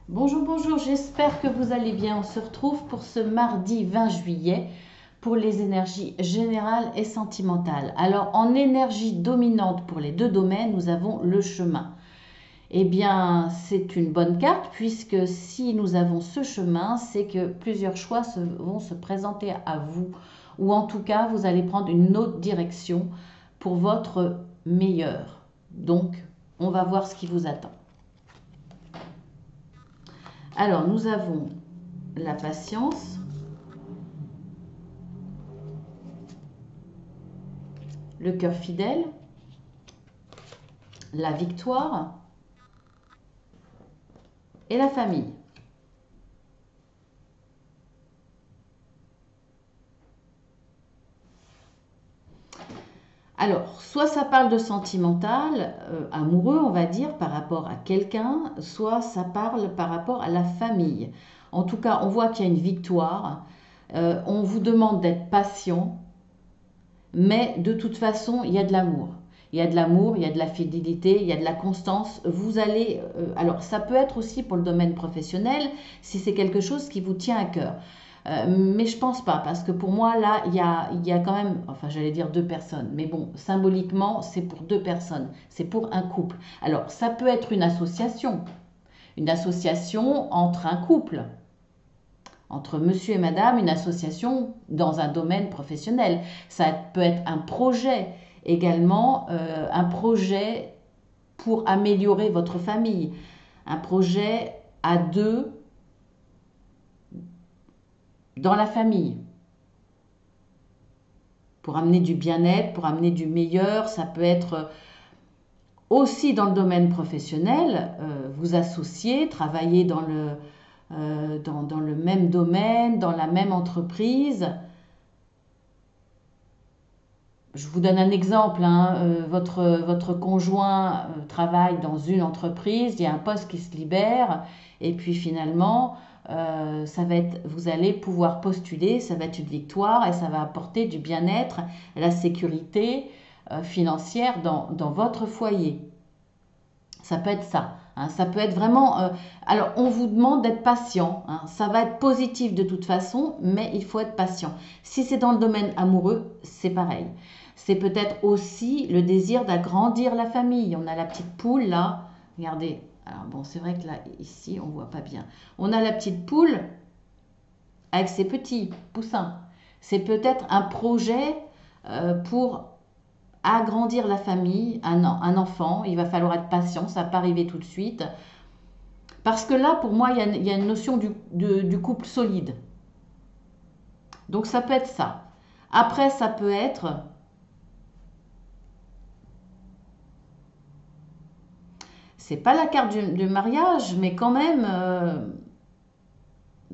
Bonjour, bonjour, j'espère que vous allez bien. On se retrouve pour ce mardi 20 juillet pour les énergies générales et sentimentales. Alors, en énergie dominante pour les deux domaines, nous avons le chemin. Eh bien, c'est une bonne carte puisque si nous avons ce chemin, c'est que plusieurs choix vont se présenter à vous ou en tout cas, vous allez prendre une autre direction pour votre meilleur. Donc, on va voir ce qui vous attend. Alors, nous avons la patience, le cœur fidèle, la victoire et la famille. Alors, soit ça parle de sentimental, amoureux, on va dire, par rapport à quelqu'un, soit ça parle par rapport à la famille. En tout cas, on voit qu'il y a une victoire. On vous demande d'être patient, mais de toute façon, il y a de l'amour. Il y a de l'amour, il y a de la fidélité, il y a de la constance. Vous allez, alors ça peut être aussi pour le domaine professionnel, si c'est quelque chose qui vous tient à cœur. Mais je pense pas, parce que pour moi, là, il y a quand même, enfin, j'allais dire deux personnes, mais bon, symboliquement, c'est pour deux personnes, c'est pour un couple. Alors, ça peut être une association entre un couple, entre monsieur et madame, une association dans un domaine professionnel. Ça peut être un projet également, un projet pour améliorer votre famille, un projet à deux dans la famille, pour amener du bien-être, pour amener du meilleur. Ça peut être aussi dans le domaine professionnel, vous associer, travailler dans le même domaine, dans la même entreprise. Je vous donne un exemple, hein, votre conjoint travaille dans une entreprise, il y a un poste qui se libère, et puis finalement, vous allez pouvoir postuler, ça va être une victoire et ça va apporter du bien-être, la sécurité financière dans votre foyer. Ça peut être ça. Hein, ça peut être vraiment. Alors, on vous demande d'être patient. Hein, ça va être positif de toute façon, mais il faut être patient. Si c'est dans le domaine amoureux, c'est pareil. C'est peut-être aussi le désir d'agrandir la famille. On a la petite poule là. Regardez. Alors bon, c'est vrai que là, ici, on voit pas bien. On a la petite poule avec ses petits poussins. C'est peut-être un projet pour agrandir la famille, un enfant. Il va falloir être patient, ça ne va pas arriver tout de suite. Parce que là, pour moi, il y a une notion du couple solide. Donc ça peut être ça. Après, ça peut être, c'est pas la carte du mariage, mais quand même,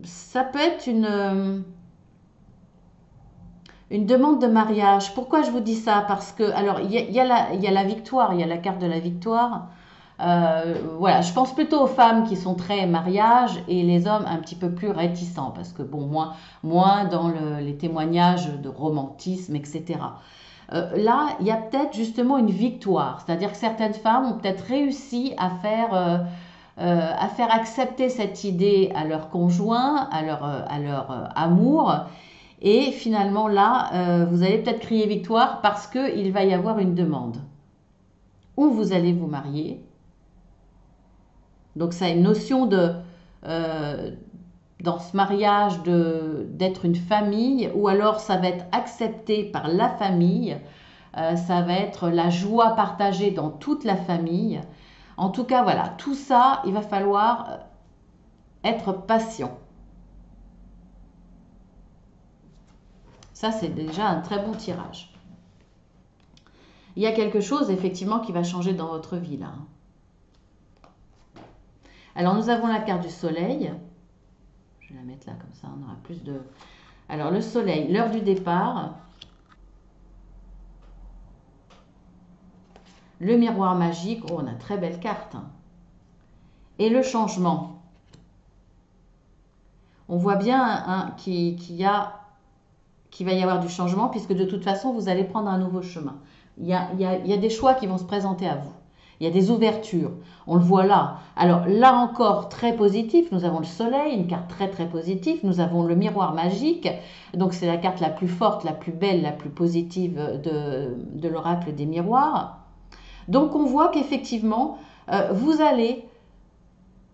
ça peut être une demande de mariage. Pourquoi je vous dis ça? Parce que, alors, il y a la victoire, il y a la carte de la victoire. Voilà, je pense plutôt aux femmes qui sont très mariage et les hommes un petit peu plus réticents parce que bon, moins dans les témoignages de romantisme, etc. Là, il y a peut-être justement une victoire, c'est-à-dire que certaines femmes ont peut-être réussi à faire accepter cette idée à leur conjoint, à leur amour. Et finalement, là, vous allez peut-être crier victoire parce qu'il va y avoir une demande. Ou vous allez vous marier, donc ça a une notion euh, dans ce mariage d'être une famille, ou alors ça va être accepté par la famille, ça va être la joie partagée dans toute la famille. En tout cas, voilà, tout ça, il va falloir être patient. Ça, c'est déjà un très bon tirage. Il y a quelque chose, effectivement, qui va changer dans votre vie, là. Alors, nous avons la carte du soleil. Je vais la mettre là, comme ça, on aura plus de... Alors, le soleil, l'heure du départ. Le miroir magique, oh, on a très belle carte. Et le changement. On voit bien qu'il va y avoir du changement puisque de toute façon, vous allez prendre un nouveau chemin. Il y a des choix qui vont se présenter à vous. Il y a des ouvertures. On le voit là. Alors là encore, très positif. Nous avons le soleil, une carte très très positive. Nous avons le miroir magique. Donc c'est la carte la plus forte, la plus belle, la plus positive de l'oracle des miroirs. Donc on voit qu'effectivement, vous allez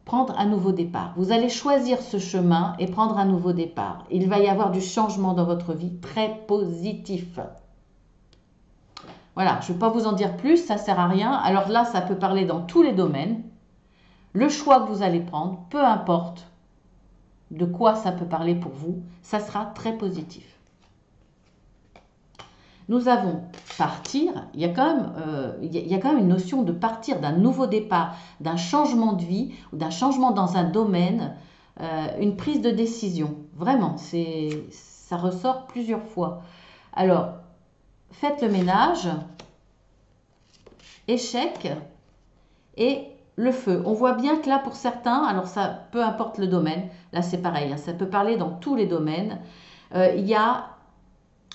prendre un nouveau départ. Vous allez choisir ce chemin et prendre un nouveau départ. Il va y avoir du changement dans votre vie très positif. Voilà, je ne vais pas vous en dire plus, ça ne sert à rien. Alors là, ça peut parler dans tous les domaines. Le choix que vous allez prendre, peu importe de quoi ça peut parler pour vous, ça sera très positif. Nous avons partir, il y a quand même une notion de partir, d'un nouveau départ, d'un changement de vie, ou d'un changement dans un domaine, une prise de décision. Vraiment, ça ressort plusieurs fois. Alors, faites le ménage, échec et le feu. On voit bien que là, pour certains, alors ça, peu importe le domaine, là c'est pareil, hein, ça peut parler dans tous les domaines, il y a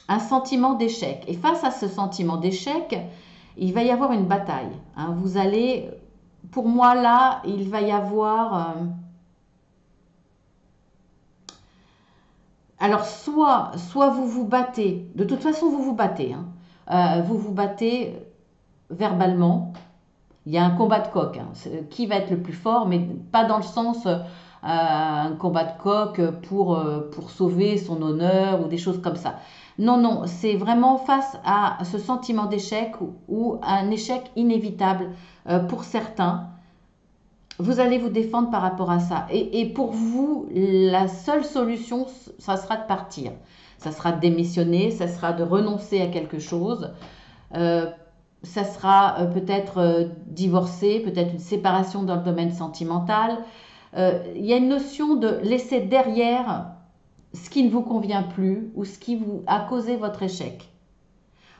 un sentiment d'échec. Et face à ce sentiment d'échec, il va y avoir une bataille. Hein. Vous allez, pour moi là, il va y avoir... alors soit vous vous battez, de toute façon vous vous battez. Hein. Vous vous battez verbalement. Il y a un combat de coq. Hein. Qui va être le plus fort, mais pas dans le sens... un combat de coq pour sauver son honneur ou des choses comme ça. Non, non, c'est vraiment face à ce sentiment d'échec ou un échec inévitable pour certains. Vous allez vous défendre par rapport à ça. Et pour vous, la seule solution, ça sera de partir. Ça sera de démissionner, ça sera de renoncer à quelque chose. Ça sera peut-être divorcer, peut-être une séparation dans le domaine sentimental. Il y a une notion de laisser derrière ce qui ne vous convient plus ou ce qui vous a causé votre échec.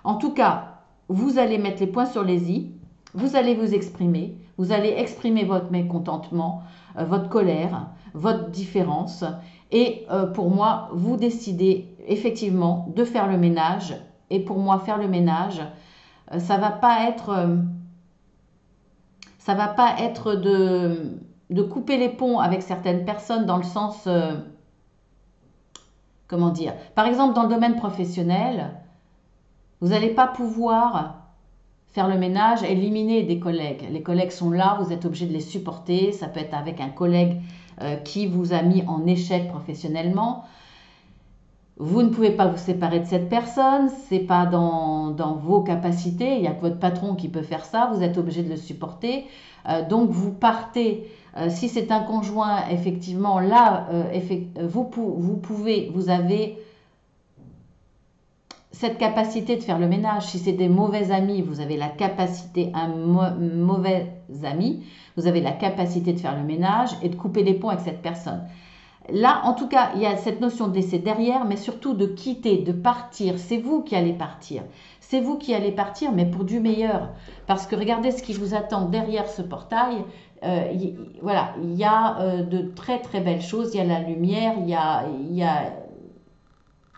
En tout cas, vous allez mettre les points sur les i, vous allez vous exprimer, vous allez exprimer votre mécontentement, votre colère, votre différence. Et pour moi, vous décidez effectivement de faire le ménage. Et pour moi, faire le ménage, ça va pas être de couper les ponts avec certaines personnes dans le sens, comment dire, par exemple dans le domaine professionnel, vous n'allez pas pouvoir faire le ménage, éliminer des collègues. Les collègues sont là, vous êtes obligé de les supporter, ça peut être avec un collègue qui vous a mis en échec professionnellement. Vous ne pouvez pas vous séparer de cette personne, c'est pas dans vos capacités, il n'y a que votre patron qui peut faire ça, vous êtes obligé de le supporter. Donc vous partez, si c'est un conjoint, effectivement, là, vous avez cette capacité de faire le ménage. Si c'est des mauvais amis, vous avez la capacité, un mauvais ami, vous avez la capacité de faire le ménage et de couper les ponts avec cette personne. Là, en tout cas, il y a cette notion de laisser derrière, mais surtout de quitter, de partir. C'est vous qui allez partir. C'est vous qui allez partir, mais pour du meilleur. Parce que regardez ce qui vous attend derrière ce portail. Voilà, il y a de très très belles choses. Il y a la lumière, il y a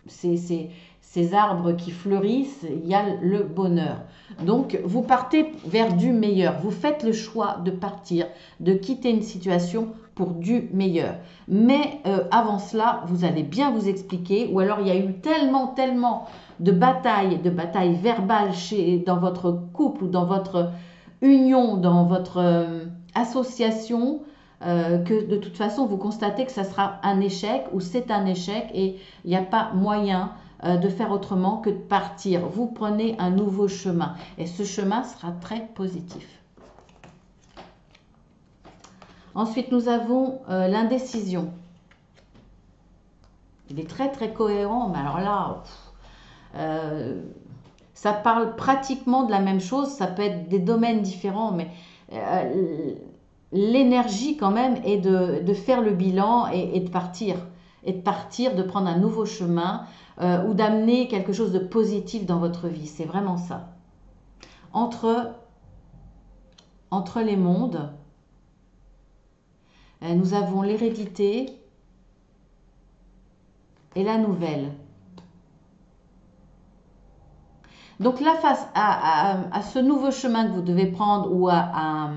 ces arbres qui fleurissent, il y a le bonheur. Donc, vous partez vers du meilleur. Vous faites le choix de partir, de quitter une situation pour du meilleur. Mais avant cela, vous allez bien vous expliquer, ou alors il y a eu tellement de batailles verbales dans votre couple ou dans votre union, dans votre association, que de toute façon vous constatez que ça sera un échec ou c'est un échec et il n'y a pas moyen de faire autrement que de partir. Vous prenez un nouveau chemin et ce chemin sera très positif. Ensuite, nous avons l'indécision. Il est très très cohérent, mais alors là, ça parle pratiquement de la même chose, ça peut être des domaines différents, mais l'énergie quand même est de faire le bilan et de partir. Et de partir, de prendre un nouveau chemin ou d'amener quelque chose de positif dans votre vie. C'est vraiment ça. Entre les mondes, nous avons l'hérédité et la nouvelle. Donc là, face à ce nouveau chemin que vous devez prendre ou à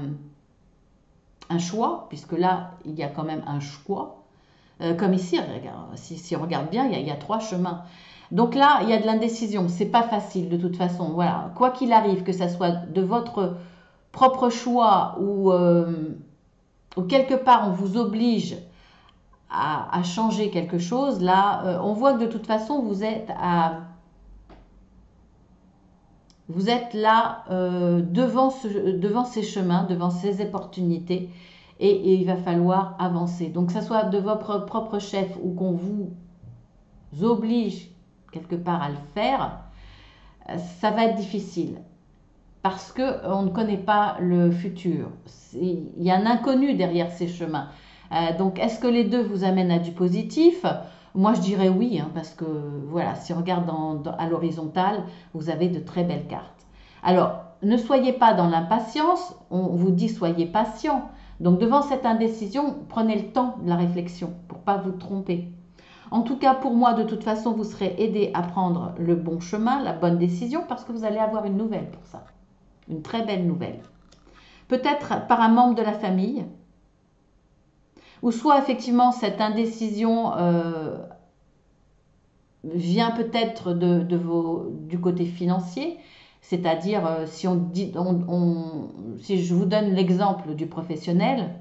un choix, puisque là, il y a quand même un choix, comme ici, si on regarde bien, il y a 3 chemins. Donc là, il y a de l'indécision, c'est pas facile de toute façon. Voilà, quoi qu'il arrive, que ça soit de votre propre choix ou quelque part on vous oblige à changer quelque chose, là, on voit que de toute façon vous êtes là devant ces chemins, devant ces opportunités, et il va falloir avancer. Donc que ce soit de votre propre chef ou qu'on vous oblige quelque part à le faire, ça va être difficile parce qu'on ne connaît pas le futur. Il y a un inconnu derrière ces chemins. Donc est-ce que les deux vous amènent à du positif? Moi je dirais oui, hein, parce que voilà, si on regarde à l'horizontale, vous avez de très belles cartes. Alors, ne soyez pas dans l'impatience, on vous dit soyez patient. Donc devant cette indécision, prenez le temps de la réflexion pour ne pas vous tromper. En tout cas, pour moi, de toute façon, vous serez aidé à prendre le bon chemin, la bonne décision, parce que vous allez avoir une nouvelle pour ça. Une très belle nouvelle. Peut-être par un membre de la famille, ou soit effectivement cette indécision vient peut-être du côté financier, c'est-à-dire si je vous donne l'exemple du professionnel,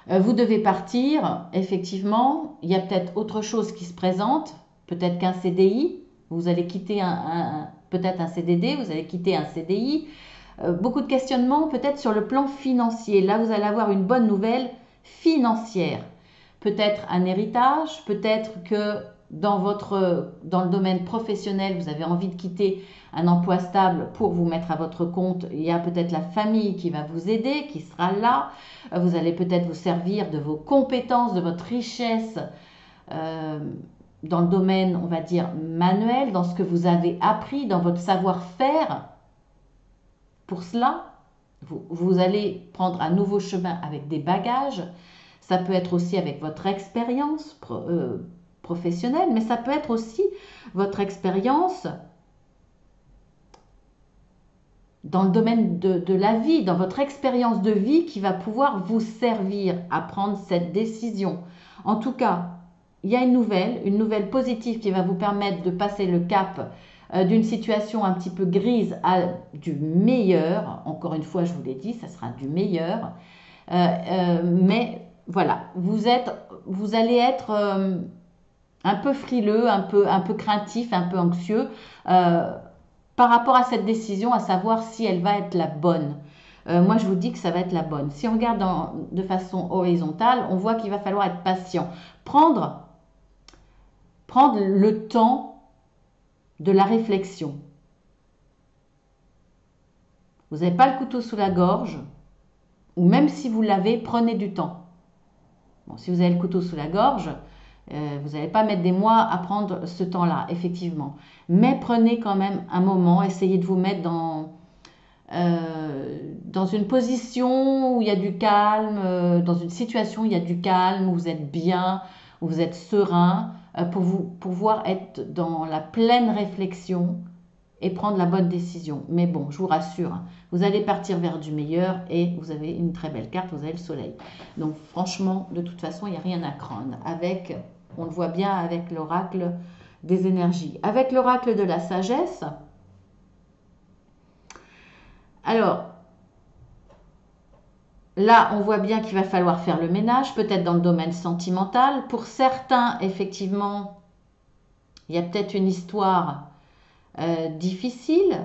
vous devez partir, effectivement, il y a peut-être autre chose qui se présente, peut-être qu'un CDI, vous allez quitter peut-être un CDD, vous allez quitter un CDI, beaucoup de questionnements peut-être sur le plan financier. Là, vous allez avoir une bonne nouvelle financière. Peut-être un héritage, peut-être que dans le domaine professionnel, vous avez envie de quitter un emploi stable pour vous mettre à votre compte. Il y a peut-être la famille qui va vous aider, qui sera là. Vous allez peut-être vous servir de vos compétences, de votre richesse dans le domaine, on va dire, manuel, dans ce que vous avez appris, dans votre savoir-faire. Pour cela, vous allez prendre un nouveau chemin avec des bagages. Ça peut être aussi avec votre expérience professionnelle, mais ça peut être aussi votre expérience dans le domaine de la vie, dans votre expérience de vie qui va pouvoir vous servir à prendre cette décision. En tout cas, il y a une nouvelle positive qui va vous permettre de passer le cap d'une situation un petit peu grise à du meilleur. Encore une fois, je vous l'ai dit, ça sera du meilleur. Mais voilà, vous allez être un peu frileux, un peu craintif, un peu anxieux par rapport à cette décision, à savoir si elle va être la bonne. Moi, je vous dis que ça va être la bonne. Si on regarde de façon horizontale, on voit qu'il va falloir être patient. Prendre le temps de la réflexion. Vous n'avez pas le couteau sous la gorge, ou même si vous l'avez, prenez du temps. Bon, si vous avez le couteau sous la gorge, vous n'allez pas mettre des mois à prendre ce temps-là, effectivement. Mais prenez quand même un moment, essayez de vous mettre dans une position où il y a du calme, dans une situation où il y a du calme, où vous êtes bien, où vous êtes serein, pour pouvoir être dans la pleine réflexion et prendre la bonne décision. Mais bon, je vous rassure, hein, vous allez partir vers du meilleur et vous avez une très belle carte, vous avez le soleil. Donc franchement, de toute façon, il n'y a rien à craindre. On le voit bien avec l'oracle des énergies. Avec l'oracle de la sagesse, alors, là, on voit bien qu'il va falloir faire le ménage, peut-être dans le domaine sentimental. Pour certains, effectivement, il y a peut-être une histoire difficile.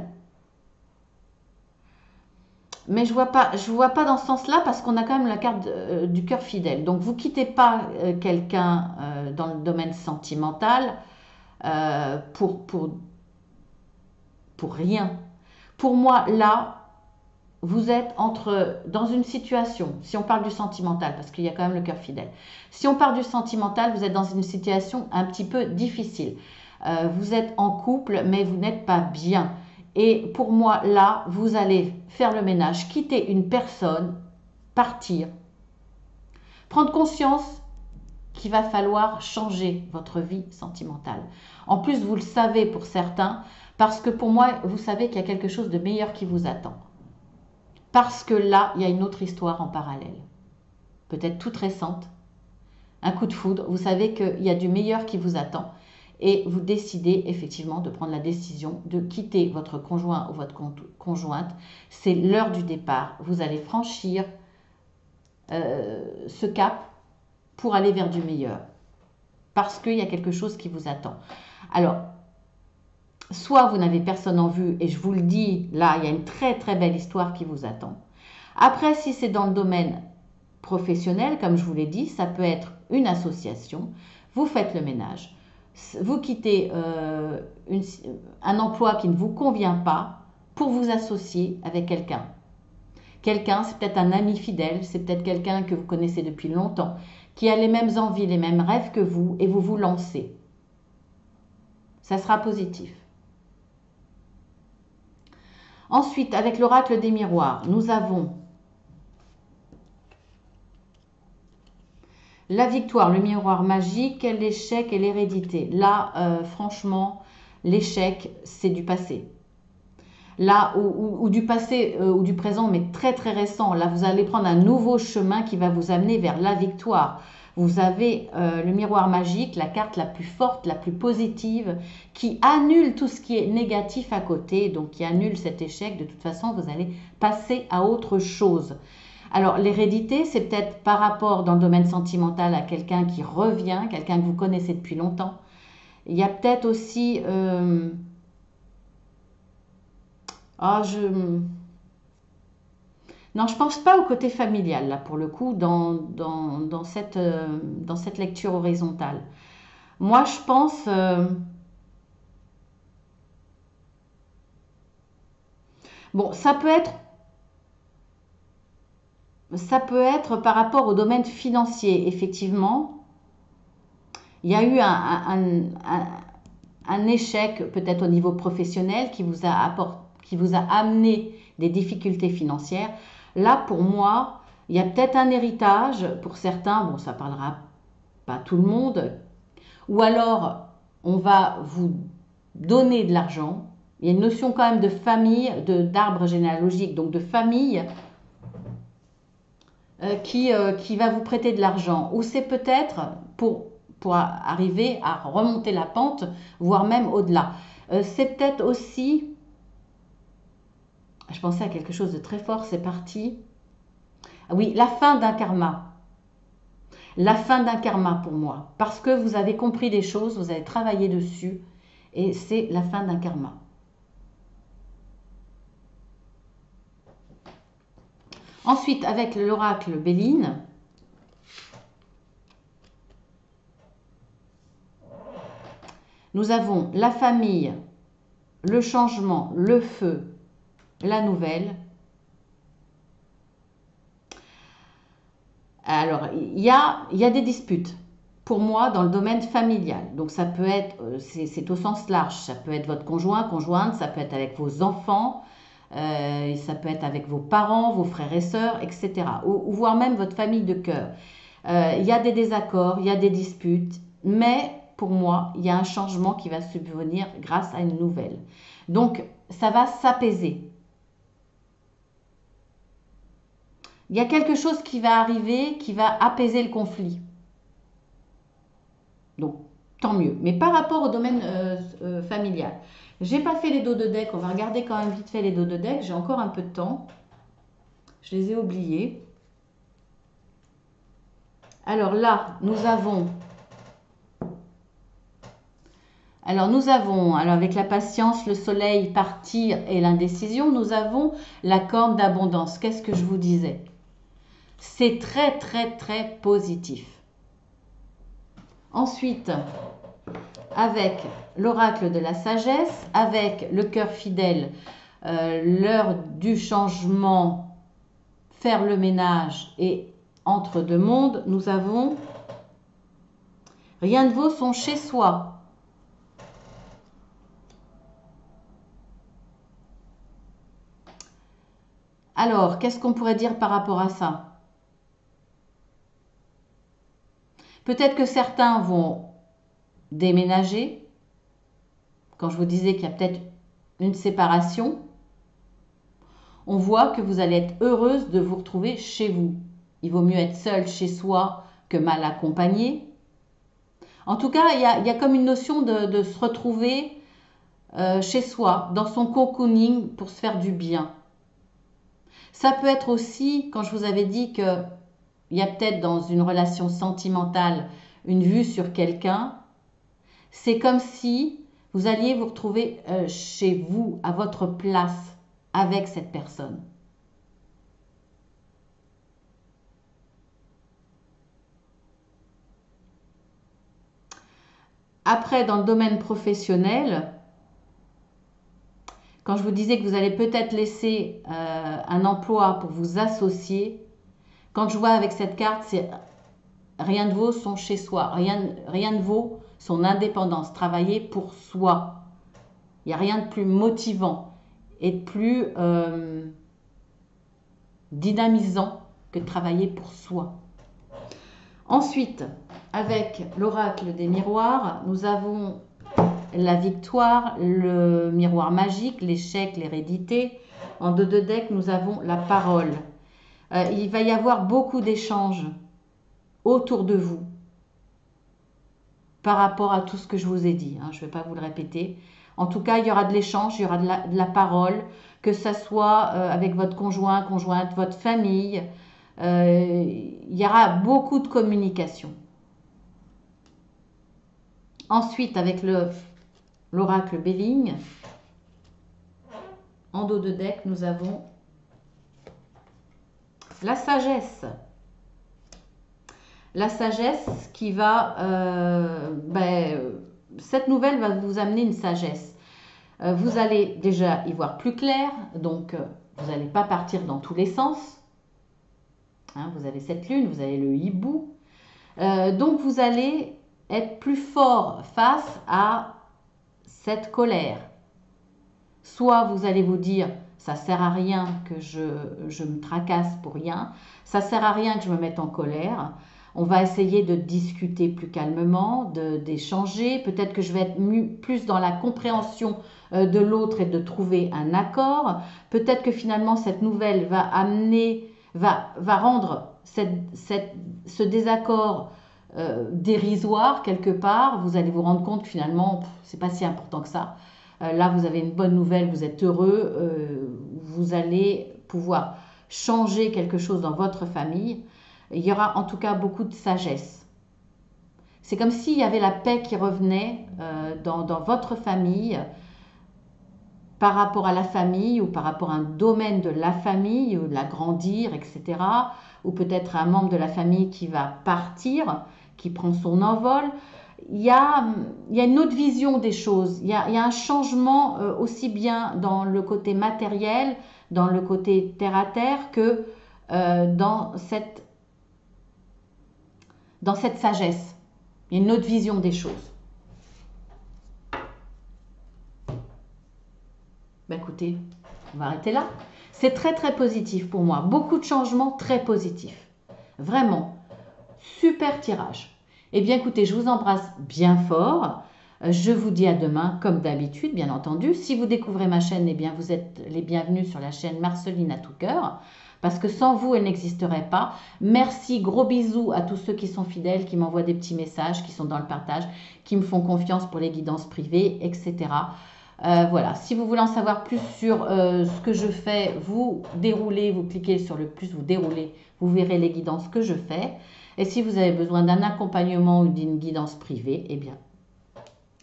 Mais je vois pas dans ce sens-là parce qu'on a quand même la carte du cœur fidèle. Donc, vous quittez pas quelqu'un dans le domaine sentimental pour rien. Pour moi, là, vous êtes dans une situation, si on parle du sentimental, parce qu'il y a quand même le cœur fidèle. Si on parle du sentimental, vous êtes dans une situation un petit peu difficile. Vous êtes en couple, mais vous n'êtes pas bien. Et pour moi, là, vous allez faire le ménage, quitter une personne, partir, prendre conscience qu'il va falloir changer votre vie sentimentale. En plus, vous le savez pour certains, parce que pour moi, vous savez qu'il y a quelque chose de meilleur qui vous attend. Parce que là, il y a une autre histoire en parallèle. Peut-être toute récente. Un coup de foudre. Vous savez qu'il y a du meilleur qui vous attend. Et vous décidez effectivement de prendre la décision de quitter votre conjoint ou votre conjointe. C'est l'heure du départ. Vous allez franchir ce cap pour aller vers du meilleur. Parce qu'il y a quelque chose qui vous attend. Alors, soit vous n'avez personne en vue, et je vous le dis, là, il y a une très très belle histoire qui vous attend. Après, si c'est dans le domaine professionnel, comme je vous l'ai dit, ça peut être une association, vous faites le ménage, vous quittez un emploi qui ne vous convient pas pour vous associer avec quelqu'un. Quelqu'un, c'est peut-être un ami fidèle, c'est peut-être quelqu'un que vous connaissez depuis longtemps, qui a les mêmes envies, les mêmes rêves que vous, et vous vous lancez. Ça sera positif. Ensuite, avec l'oracle des miroirs, nous avons la victoire, le miroir magique, l'échec et l'hérédité. Là, franchement, l'échec, c'est du passé. Là, ou du passé ou du présent, mais très très récent. Là, vous allez prendre un nouveau chemin qui va vous amener vers la victoire. Vous avez le miroir magique, la carte la plus forte, la plus positive, qui annule tout ce qui est négatif à côté, donc qui annule cet échec. De toute façon, vous allez passer à autre chose. Alors, l'hérédité, c'est peut-être par rapport dans le domaine sentimental à quelqu'un qui revient, quelqu'un que vous connaissez depuis longtemps. Il y a peut-être aussi... Non, je pense pas au côté familial, là, pour le coup, dans cette lecture horizontale. Moi, je pense... bon, ça peut être par rapport au domaine financier, effectivement. Il y a eu un échec, peut-être au niveau professionnel, qui vous a amené des difficultés financières. Là, pour moi, il y a peut-être un héritage pour certains, bon, ça parlera pas tout le monde, ou alors on va vous donner de l'argent. Il y a une notion quand même de famille, d'arbre généalogique, donc de famille qui va vous prêter de l'argent. Ou c'est peut-être pour arriver à remonter la pente, voire même au-delà. C'est peut-être aussi, je pensais à quelque chose de très fort, c'est parti. Oui, la fin d'un karma. La fin d'un karma pour moi. Parce que vous avez compris des choses, vous avez travaillé dessus, et c'est la fin d'un karma. Ensuite, avec l'oracle Béline, nous avons la famille, le changement, le feu, la nouvelle. Alors, il y a des disputes, pour moi, dans le domaine familial. Donc, ça peut être, c'est au sens large, ça peut être votre conjoint, conjointe, ça peut être avec vos enfants, ça peut être avec vos parents, vos frères et sœurs, etc. Ou voire même votre famille de cœur. Il y a des désaccords, il y a des disputes, mais pour moi, il y a un changement qui va subvenir grâce à une nouvelle. Donc, ça va s'apaiser. Il y a quelque chose qui va arriver, qui va apaiser le conflit. Donc, tant mieux. Mais par rapport au domaine familial, j'ai pas fait les dos de deck. On va regarder quand même vite fait les dos de deck. J'ai encore un peu de temps. Je les ai oubliés. Alors là, nous avons... Alors avec la patience, le soleil, partir et l'indécision, nous avons la corne d'abondance. Qu'est-ce que je vous disais? C'est très très très positif. Ensuite, avec l'oracle de la sagesse, avec le cœur fidèle, l'heure du changement, faire le ménage et entre deux mondes, nous avons rien ne vaut son chez soi. Alors, qu'est-ce qu'on pourrait dire par rapport à ça? Peut-être que certains vont déménager. Quand je vous disais qu'il y a peut-être une séparation, on voit que vous allez être heureuse de vous retrouver chez vous. Il vaut mieux être seul chez soi que mal accompagné. En tout cas, il y a comme une notion de se retrouver chez soi, dans son cocooning pour se faire du bien. Ça peut être aussi, quand je vous avais dit qu'il y a peut-être dans une relation sentimentale une vue sur quelqu'un, c'est comme si vous alliez vous retrouver chez vous, à votre place, avec cette personne. Après, dans le domaine professionnel, quand je vous disais que vous allez peut-être laisser un emploi pour vous associer, quand je vois avec cette carte, c'est rien ne vaut son chez soi, rien ne vaut son indépendance, travailler pour soi. Il n'y a rien de plus motivant et de plus dynamisant que de travailler pour soi. Ensuite, avec l'oracle des miroirs, nous avons la victoire, le miroir magique, l'échec, l'hérédité. En 2 de deck, nous avons la parole. Il va y avoir beaucoup d'échanges autour de vous par rapport à tout ce que je vous ai dit. Je ne vais pas vous le répéter. En tout cas, il y aura de l'échange, il y aura de la parole, que ce soit avec votre conjoint, conjointe, votre famille. Il y aura beaucoup de communication. Ensuite, avec l'oracle Béling, en dos de deck, nous avons la sagesse. La sagesse qui va... cette nouvelle va vous amener une sagesse. Vous allez déjà y voir plus clair, donc vous n'allez pas partir dans tous les sens. Vous avez cette lune, vous avez le hibou. Donc vous allez être plus fort face à cette colère. Soit vous allez vous dire, ça sert à rien que je me tracasse pour rien, ça sert à rien que je me mette en colère. On va essayer de discuter plus calmement, d'échanger. Peut-être que je vais être plus dans la compréhension de l'autre et de trouver un accord. Peut-être que finalement cette nouvelle va rendre ce désaccord dérisoire quelque part. Vous allez vous rendre compte que finalement, c'est pas si important que ça. Là, vous avez une bonne nouvelle, vous êtes heureux, vous allez pouvoir changer quelque chose dans votre famille. Il y aura en tout cas beaucoup de sagesse. C'est comme s'il y avait la paix qui revenait dans votre famille par rapport à la famille ou par rapport à un domaine de la famille, ou l'agrandir, etc. Ou peut-être un membre de la famille qui va partir, qui prend son envol. Il y a une autre vision des choses. Il y a un changement aussi bien dans le côté matériel, dans le côté terre-à-terre, que dans cette sagesse. Il y a une autre vision des choses. Écoutez, on va arrêter là. C'est très très positif pour moi. Beaucoup de changements très positifs. Vraiment. Super tirage. Eh bien écoutez, je vous embrasse bien fort. Je vous dis à demain, comme d'habitude, bien entendu. Si vous découvrez ma chaîne, eh bien vous êtes les bienvenus sur la chaîne Marceline à tout cœur. Parce que sans vous, elle n'existerait pas. Merci, gros bisous à tous ceux qui sont fidèles, qui m'envoient des petits messages, qui sont dans le partage, qui me font confiance pour les guidances privées, etc. Voilà, si vous voulez en savoir plus sur ce que je fais, vous déroulez, vous cliquez sur le plus, vous déroulez, vous verrez les guidances que je fais. Et si vous avez besoin d'un accompagnement ou d'une guidance privée, eh bien,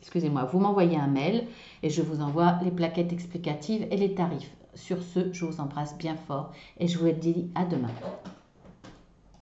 excusez-moi, vous m'envoyez un mail et je vous envoie les plaquettes explicatives et les tarifs. Sur ce, je vous embrasse bien fort et je vous dis à demain.